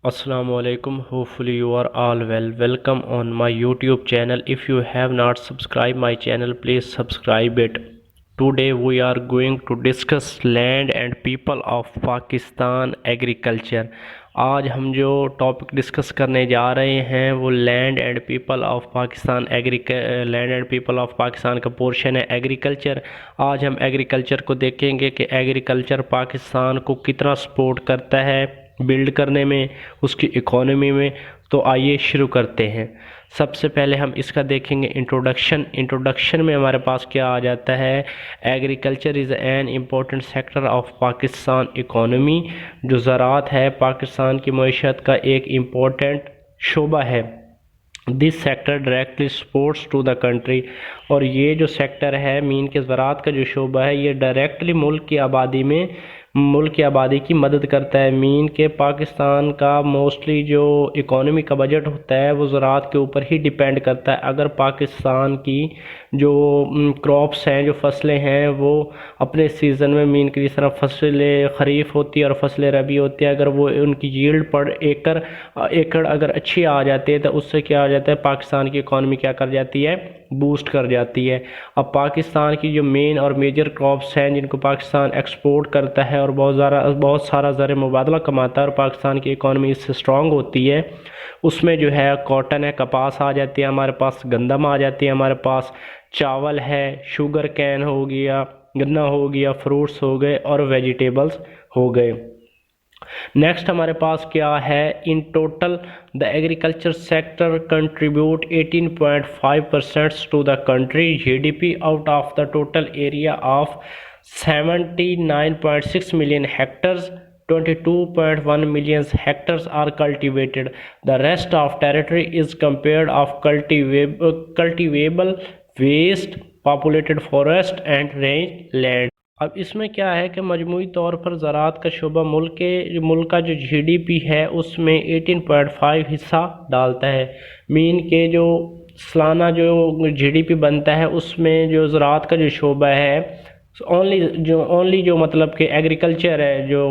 Assalamualaikum. Hopefully you are all well. Welcome on my YouTube channel. If you have not subscribed my channel, please subscribe it. Today we are going to discuss land and people of Pakistan agriculture. आज हम जो topic discuss करने जा रहे हैं वो land and people of Pakistan land and people of Pakistan का portion है एग्रीकल्चर। आज हम एग्रीकल्चर को देखेंगे कि एग्रीकल्चर पाकिस्तान को कितना सपोर्ट करता है बिल्ड करने में, उसकी इकोनॉमी में। तो आइए शुरू करते हैं। सबसे पहले हम इसका देखेंगे इंट्रोडक्शन में हमारे पास क्या आ जाता है। Agriculture is an important sector of Pakistan economy. जो ज़राअत है पाकिस्तान की मईशत का एक इम्पोर्टेंट शोबा है। This sector directly supports to the country. और ये जो सेक्टर है मीन के ज़राअत का जो शोबा है ये डायरेक्टली मुल्क की आबादी की मदद करता है। मीन के पाकिस्तान का मोस्टली जो इकोनॉमी का बजट होता है वो ज़राअत के ऊपर ही डिपेंड करता है। अगर पाकिस्तान की जो क्रॉप्स हैं, जो फसलें हैं, वो अपने सीज़न में मीन की जिस तरह फसलें खरीफ होती है और फसलें रबी होती है, अगर वो उनकी यील्ड पर एकड़ अगर अच्छी आ जाती है तो उससे क्या हो जाता है, पाकिस्तान की इकोनॉमी क्या कर जाती है, बूस्ट कर जाती है। अब पाकिस्तान की जो मेन और मेजर क्रॉप्स हैं जिनको पाकिस्तान एक्सपोर्ट करता है और बहुत सारा ज़र मुबादला कमाता है और पाकिस्तान की इकोनॉमी इससे स्ट्रॉन्ग होती है, उसमें जो है कॉटन है, कपास आ जाती है हमारे पास, गंदम आ जाती है हमारे पास, चावल है, शुगर कैन हो गया, गन्ना हो गया, फ्रूट्स हो गए और वेजिटेबल्स हो गए। नेक्स्ट हमारे पास क्या है, in total the agriculture sector contribute 18.5% to the country GDP out of the total area of 79.6 million hectares. 22.1 million hectares are cultivated. The rest of territory is compared of cultivable waste, populated forest and range land. अब इसमें क्या है कि मजमूई तौर पर ज़राअत का शोबा मुल्क का जो जीडीपी है उसमें 18.5 हिस्सा डालता है। मीन के जो सालाना जो जीडीपी बनता है उसमें जो ज़राअत का जो शोबा है ओनली जो मतलब कि एग्रीकल्चर है, जो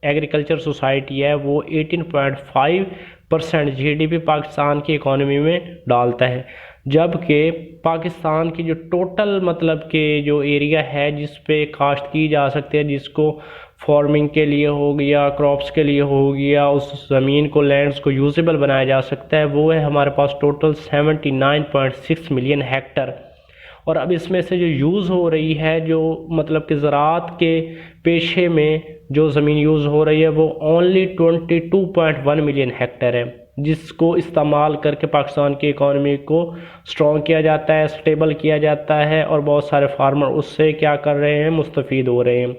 एग्रीकल्चर सोसाइटी है वो 18.5% जीडीपी पाकिस्तान की इकोनॉमी में डालता है। जबकि पाकिस्तान की जो टोटल मतलब कि जो एरिया है जिस पे काश्त की जा सकती है, जिसको फार्मिंग के लिए हो गया, क्रॉप्स के लिए हो गया, उस ज़मीन को, लैंड्स को यूजेबल बनाया जा सकता है, वो है हमारे पास टोटल 79.6 मिलियन हेक्टर। और अब इसमें से जो यूज़ हो रही है, जो मतलब कि ज़राअत के पेशे में जो ज़मीन यूज़ हो रही है वो ओनली 22.1 मिलियन हेक्टर है, जिसको इस्तेमाल करके पाकिस्तान की इकोनॉमी को स्ट्रॉन्ग किया जाता है, स्टेबल किया जाता है और बहुत सारे फार्मर उससे क्या कर रहे हैं, मुस्तफ़ीद हो रहे हैं।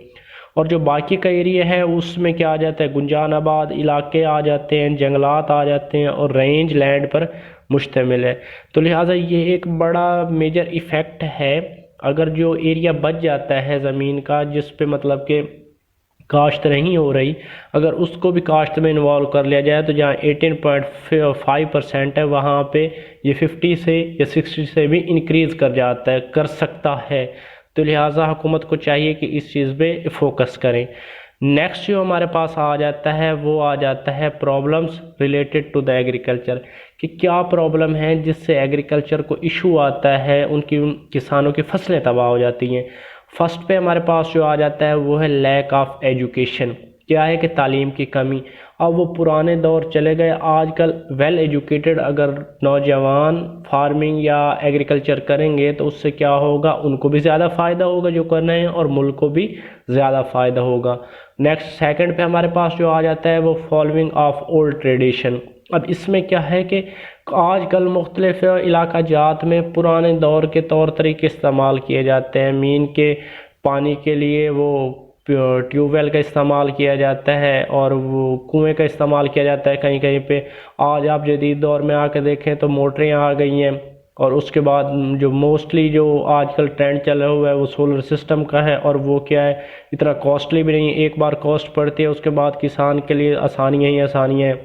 और जो बाकी का एरिया है उसमें क्या आ जाता है, गुंजान आबाद इलाके आ जाते हैं, जंगलात आ जाते हैं और रेंज लैंड पर मुश्तमिल है। तो लिहाजा ये एक बड़ा मेजर इफ़ेक्ट है। अगर जो एरिया बच जाता है ज़मीन का जिस पे मतलब कि काश्त नहीं हो रही, अगर उसको भी काश्त में इन्वॉल्व कर लिया जाए तो जहाँ 18.5% है वहाँ पे ये 50 से या 60 से भी इंक्रीज़ कर सकता है। तो लिहाजा हुकूमत को चाहिए कि इस चीज़ पे फोकस करें। नेक्स्ट जो हमारे पास आ जाता है वो आ जाता है problems related to the agriculture, कि क्या प्रॉब्लम है जिससे एग्रीकल्चर को इशू आता है, उनकी किसानों की फसलें तबाह हो जाती हैं। फर्स्ट पे हमारे पास जो आ जाता है वो है लैक ऑफ एजुकेशन। क्या है कि तालीम की कमी। अब वो पुराने दौर चले गए, आजकल वेल एजुकेटेड अगर नौजवान फार्मिंग या एग्रीकल्चर करेंगे तो उससे क्या होगा, उनको भी ज़्यादा फ़ायदा होगा जो कर रहे हैं और मुल्क को भी ज़्यादा फ़ायदा होगा। नेक्स्ट सेकंड पे हमारे पास जो आ जाता है वो फॉलोइंग ऑफ ओल्ड ट्रेडिशन। अब इसमें क्या है कि आजकल मुख्तलिफ इलाका जात में पुराने दौर के तौर तरीके इस्तेमाल किए जाते हैं। मीन के पानी के लिए वो ट्यूबवेल का इस्तेमाल किया जाता है और वो कुएं का इस्तेमाल किया जाता है कहीं कहीं पे। आज आप जदीद दौर में आके देखें तो मोटरें आ गई हैं। और उसके बाद जो मोस्टली जो आजकल ट्रेंड चला हुआ है वो सोलर सिस्टम का है, और वो क्या है, इतना कॉस्टली भी नहीं है। एक बार कॉस्ट पड़ती है उसके बाद किसान के लिए आसानियाँ ही आसानियाँ हैं।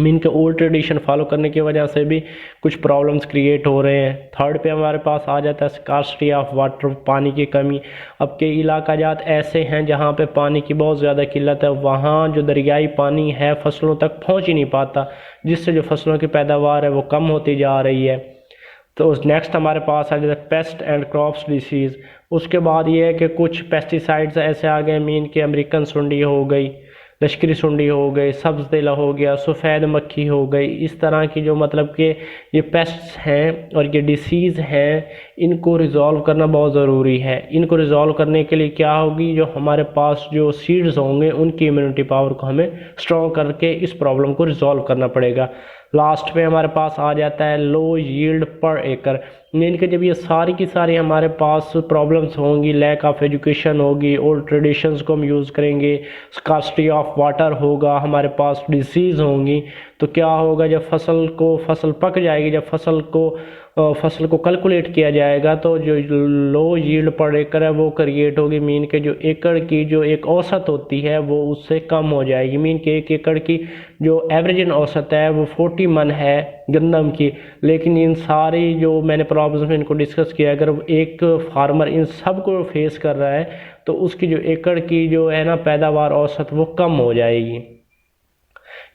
मीन के ओल्ड ट्रेडिशन फॉलो करने की वजह से भी कुछ प्रॉब्लम्स क्रिएट हो रहे हैं। थर्ड पे हमारे पास आ जाता है स्कार्सिटी ऑफ वाटर, पानी की कमी। अब के इलाका जात ऐसे हैं जहाँ पे पानी की बहुत ज़्यादा किल्लत है, वहाँ जो दरियाई पानी है फसलों तक पहुँच ही नहीं पाता, जिससे जो फसलों की पैदावार है वो कम होती जा रही है। तो नेक्स्ट हमारे पास आ जाता है पेस्ट एंड क्रॉप्स डिसीज़। उसके बाद ये है कि कुछ पेस्टिसाइड्स ऐसे आ गए, मीन के अमेरिकन सुंडी हो गई, लश्करी सुंडी हो गई, सब्ज़ तेला हो गया, सफ़ेद मक्खी हो गई। इस तरह की जो मतलब कि ये पेस्ट्स हैं और ये डिसीज़ हैं, इनको रिज़ॉल्व करना बहुत ज़रूरी है। इनको रिज़ॉल्व करने के लिए क्या होगी, जो हमारे पास जो सीड्स होंगे उनकी इम्यूनिटी पावर को हमें स्ट्रॉन्ग करके इस प्रॉब्लम को रिज़ॉल्व करना पड़ेगा। लास्ट पे हमारे पास आ जाता है लो यील्ड पर एकड़। मीन के जब ये सारी की सारी हमारे पास प्रॉब्लम्स होंगी, लैक ऑफ एजुकेशन होगी, ओल्ड ट्रेडिशंस को हम यूज़ करेंगे, स्कार्सिटी ऑफ वाटर होगा, हमारे पास डिसीज़ होंगी, तो क्या होगा, जब फसल पक जाएगी, जब फसल को कैलकुलेट किया जाएगा तो जो लो यील्ड पर एकड़ है वो क्रिएट होगी। मीन के जो एकड़ की जो एक औसत होती है वो उससे कम हो जाएगी। मीन के एक एकड़ की जो एवरेज औसत है वो 40 मन है गंदम की। लेकिन इन सारी जो मैंने प्रॉब्लम्स में इनको डिस्कस किया, अगर एक फार्मर इन सब को फेस कर रहा है तो उसकी जो एकड़ की जो है ना पैदावार औसत वो कम हो जाएगी।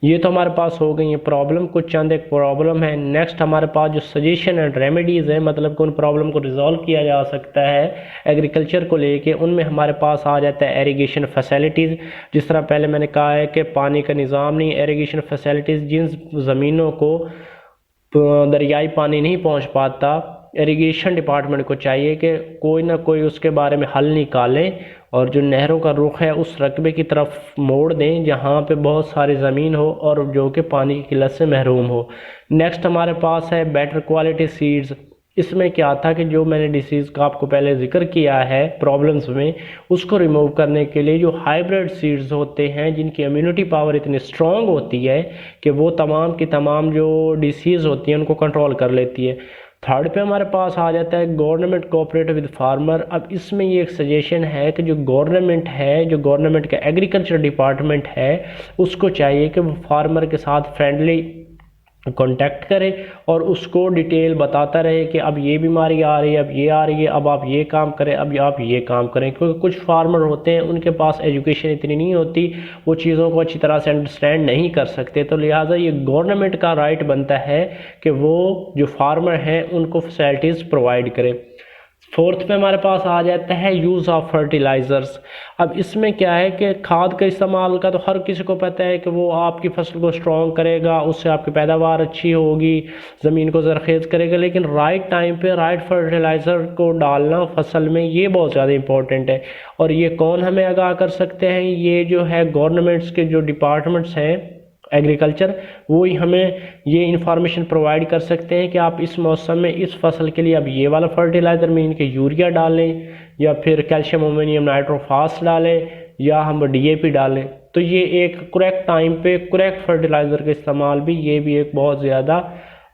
ये तो हमारे पास हो गई है प्रॉब्लम, कुछ चंद एक प्रॉब्लम है। नेक्स्ट हमारे पास जो सजेशन एंड रेमेडीज़ है, मतलब कि उन प्रॉब्लम को रिजॉल्व किया जा सकता है एग्रीकल्चर को लेके, उनमें हमारे पास आ जाता है एरीगेशन फैसिलिटीज़। जिस तरह पहले मैंने कहा है कि पानी का निज़ाम नहीं, एरीगेशन फैसिलिटीज़ जिन ज़मीनों को दरियाई पानी नहीं पहुंच पाता, इरिगेशन डिपार्टमेंट को चाहिए कि कोई ना कोई उसके बारे में हल निकालें और जो नहरों का रुख है उस रकबे की तरफ मोड़ दें जहां पे बहुत सारी ज़मीन हो और जो कि पानी की किल्लत से महरूम हो। नेक्स्ट हमारे पास है बेटर क्वालिटी सीड्स। इसमें क्या था कि जो मैंने डिसीज़ का आपको पहले जिक्र किया है प्रॉब्लम्स में, उसको रिमूव करने के लिए जो हाइब्रिड सीड्स होते हैं जिनकी इम्यूनिटी पावर इतनी स्ट्रॉन्ग होती है कि वो तमाम की तमाम जो डिसीज़ होती हैं उनको कंट्रोल कर लेती है। थर्ड पे हमारे पास आ जाता है गवर्नमेंट कोऑपरेट विद फार्मर। अब इसमें ये एक सजेशन है कि जो गवर्नमेंट का एग्रीकल्चर डिपार्टमेंट है उसको चाहिए कि वो फार्मर के साथ फ्रेंडली कांटेक्ट करे और उसको डिटेल बताता रहे कि अब ये बीमारी आ रही है, अब ये आ रही है, अब आप ये काम करें, अब आप ये काम करें। क्योंकि कुछ फार्मर होते हैं उनके पास एजुकेशन इतनी नहीं होती, वो चीज़ों को अच्छी तरह से अंडरस्टैंड नहीं कर सकते, तो लिहाजा ये गवर्नमेंट का राइट बनता है कि वो जो फार्मर हैं उनको फैसिलिटीज़ प्रोवाइड करे। फोर्थ पे हमारे पास आ जाता है यूज़ ऑफ फर्टिलाइज़र्स। अब इसमें क्या है कि खाद का इस्तेमाल का तो हर किसी को पता है कि वो आपकी फसल को स्ट्रॉन्ग करेगा, उससे आपकी पैदावार अच्छी होगी, ज़मीन को ज़रख़ेज़ करेगा। लेकिन राइट टाइम पे राइट फर्टिलाइज़र को डालना फसल में ये बहुत ज़्यादा इंपॉर्टेंट है। और ये कौन हमें आगाह कर सकते हैं, ये जो है गवर्नमेंट्स के जो डिपार्टमेंट्स हैं एग्रीकल्चर, वो ही हमें ये इंफॉर्मेशन प्रोवाइड कर सकते हैं कि आप इस मौसम में इस फसल के लिए अब ये वाला फर्टिलाइज़र मीन के यूरिया डालें या फिर कैल्शियम अमोनियम नाइट्रोफास डालें या हम डीएपी डालें। तो ये एक करेक्ट टाइम पे करेक्ट फर्टिलाइज़र का इस्तेमाल भी, ये भी एक बहुत ज़्यादा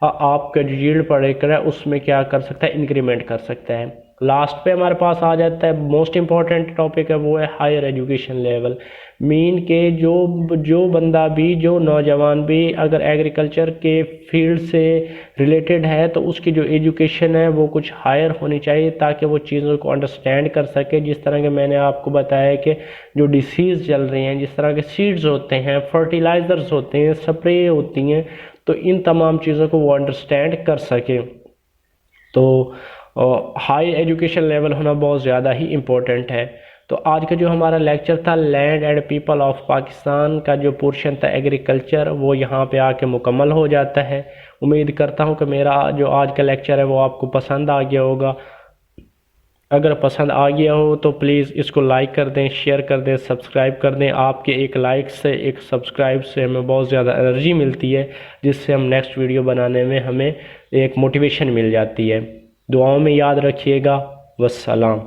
आपका जो यील्ड पर एकड़ है उसमें क्या कर सकता है, इंक्रीमेंट कर सकता है। लास्ट पे हमारे पास आ जाता है मोस्ट इम्पॉर्टेंट टॉपिक है, वो है हायर एजुकेशन लेवल। मीन के जो बंदा भी, जो नौजवान भी अगर एग्रीकल्चर के फील्ड से रिलेटेड है तो उसकी जो एजुकेशन है वो कुछ हायर होनी चाहिए ताकि वो चीज़ों को अंडरस्टैंड कर सके। जिस तरह के मैंने आपको बताया कि जो डिसीज़ चल रही हैं, जिस तरह के सीड्स होते हैं, फर्टिलाइज़र्स होते हैं, स्प्रे होती हैं, तो इन तमाम चीज़ों को वो अंडरस्टैंड कर सके। तो हाई एजुकेशन लेवल होना बहुत ज़्यादा ही इम्पोर्टेंट है। तो आज का जो हमारा लेक्चर था land and people of Pakistan का जो पोर्शन था एग्रीकल्चर, वो यहाँ पे आके मुकम्मल हो जाता है। उम्मीद करता हूँ कि मेरा जो आज का लेक्चर है वो आपको पसंद आ गया होगा। अगर पसंद आ गया हो तो प्लीज़ इसको लाइक कर दें, शेयर कर दें, सब्सक्राइब कर दें। आपके एक लाइक से, एक सब्सक्राइब से हमें बहुत ज़्यादा एनर्जी मिलती है, जिससे हम नेक्स्ट वीडियो बनाने में हमें एक मोटिवेशन मिल जाती है। दुआओं में याद रखिएगा। वस्सलाम।